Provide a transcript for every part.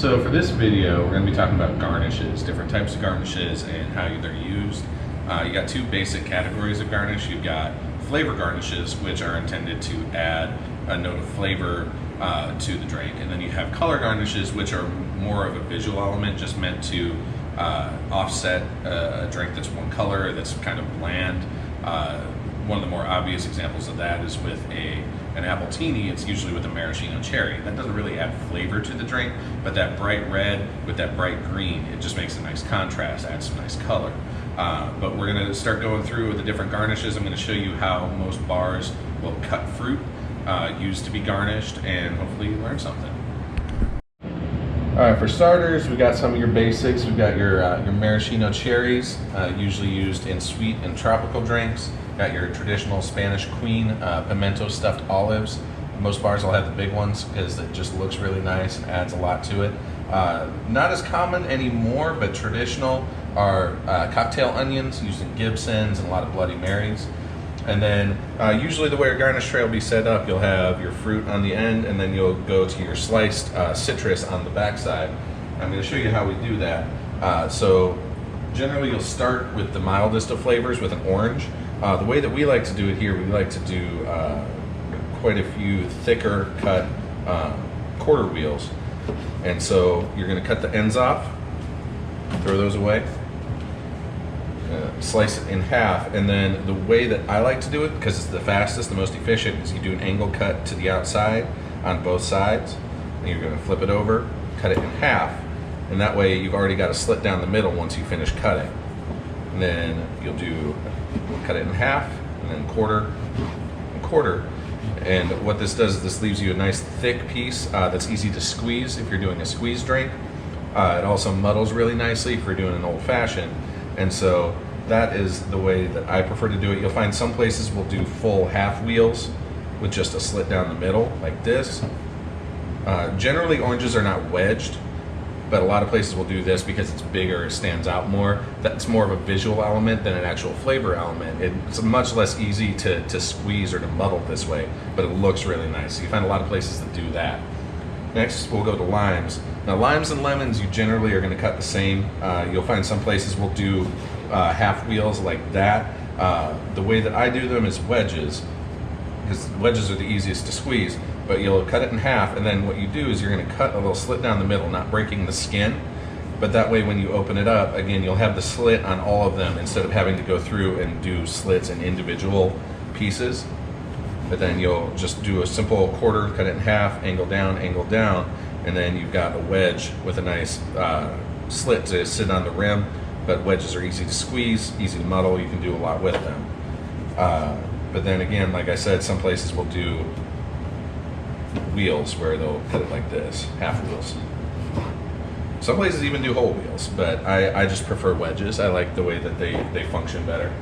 So for this video, we're going to be talking about garnishes, different types of garnishes and how they're used. You got two basic categories of garnish. You've got flavor garnishes, which are intended to add a note of flavor to the drink. And then you have color garnishes, which are more of a visual element, just meant to offset a drink that's one color, that's kind of bland. One of the more obvious examples of that is with an appletini. It's usually with a maraschino cherry. That doesn't really add flavor to the drink, but that bright red with that bright green, it just makes a nice contrast, adds some nice color. But we're going to start going through the different garnishes. I'm going to show you how most bars will cut fruit used to be garnished, and hopefully you learn something. All right, for starters, we got some of your basics. We've got your maraschino cherries, usually used in sweet and tropical drinks. Got your traditional Spanish Queen pimento stuffed olives. Most bars will have the big ones because it just looks really nice and adds a lot to it. Not as common anymore, but traditional are cocktail onions used in Gibsons and a lot of Bloody Marys. And then usually the way your garnish tray will be set up, you'll have your fruit on the end, and then you'll go to your sliced citrus on the backside. I'm going to show you how we do that. So generally you'll start with the mildest of flavors with an orange. The way that we like to do it here, we like to do quite a few thicker cut quarter wheels. And so you're going to cut the ends off, throw those away, slice it in half, and then the way that I like to do it, because it's the fastest, the most efficient, is you do an angle cut to the outside on both sides, and you're going to flip it over, cut it in half, and that way you've already got a slit down the middle once you finish cutting. And then you'll cut it in half, and then quarter and quarter. And what this does is this leaves you a nice thick piece that's easy to squeeze if you're doing a squeeze drink. It also muddles really nicely if you're doing an old fashioned. And so that is the way that I prefer to do it. You'll find some places will do full half wheels with just a slit down the middle like this. Generally oranges are not wedged, but a lot of places will do this because it's bigger, it stands out more. That's more of a visual element than an actual flavor element. It's much less easy to squeeze or to muddle this way, but it looks really nice. So you find a lot of places that do that. Next, we'll go to limes. Now, limes and lemons, you generally are going to cut the same. You'll find some places will do half wheels like that. The way that I do them is wedges, because wedges are the easiest to squeeze. But you'll cut it in half, and then what you do is you're going to cut a little slit down the middle, not breaking the skin. But that way, when you open it up, again, you'll have the slit on all of them instead of having to go through and do slits in individual pieces. But then you'll just do a simple quarter, cut it in half, angle down, and then you've got a wedge with a nice slit to sit on the rim. But wedges are easy to squeeze, easy to muddle. You can do a lot with them. But then again, like I said, some places will do wheels where they'll cut it like this, half wheels. Some places even do whole wheels, but I just prefer wedges. I like the way that they function better.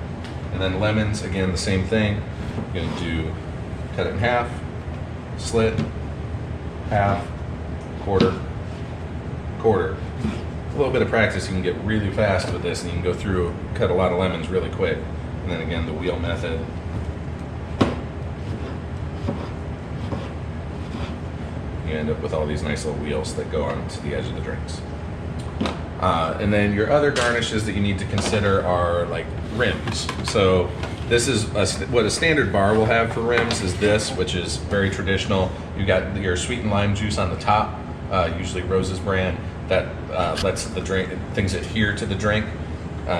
And then lemons, again, the same thing. You're going to cut it in half, slit, half, quarter, quarter. A little bit of practice, you can get really fast with this, and you can go through, cut a lot of lemons really quick. And then again, the wheel method. You end up with all these nice little wheels that go onto the edge of the drinks. And then your other garnishes that you need to consider are like rims. So this is what a standard bar will have for rims is this, which is very traditional. You got your sweet and lime juice on the top, usually Rose's brand, that lets the things adhere to the drink.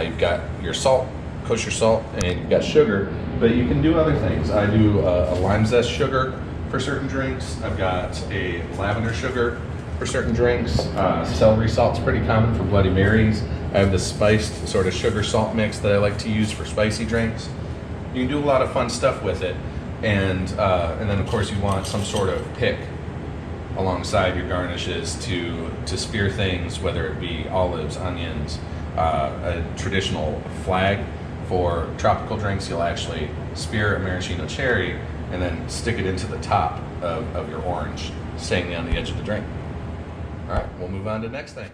You've got your salt, kosher salt, and you've got sugar, but you can do other things. I do a lime zest sugar for certain drinks. I've got a lavender sugar for certain drinks. Celery salt's pretty common for Bloody Marys. I have this spiced sort of sugar salt mix that I like to use for spicy drinks. You can do a lot of fun stuff with it, and then of course you want some sort of pick alongside your garnishes to spear things, whether it be olives, onions, a traditional flag. For tropical drinks, you'll actually spear a maraschino cherry and then stick it into the top of your orange, staying on the edge of the drink. All right, we'll move on to the next thing.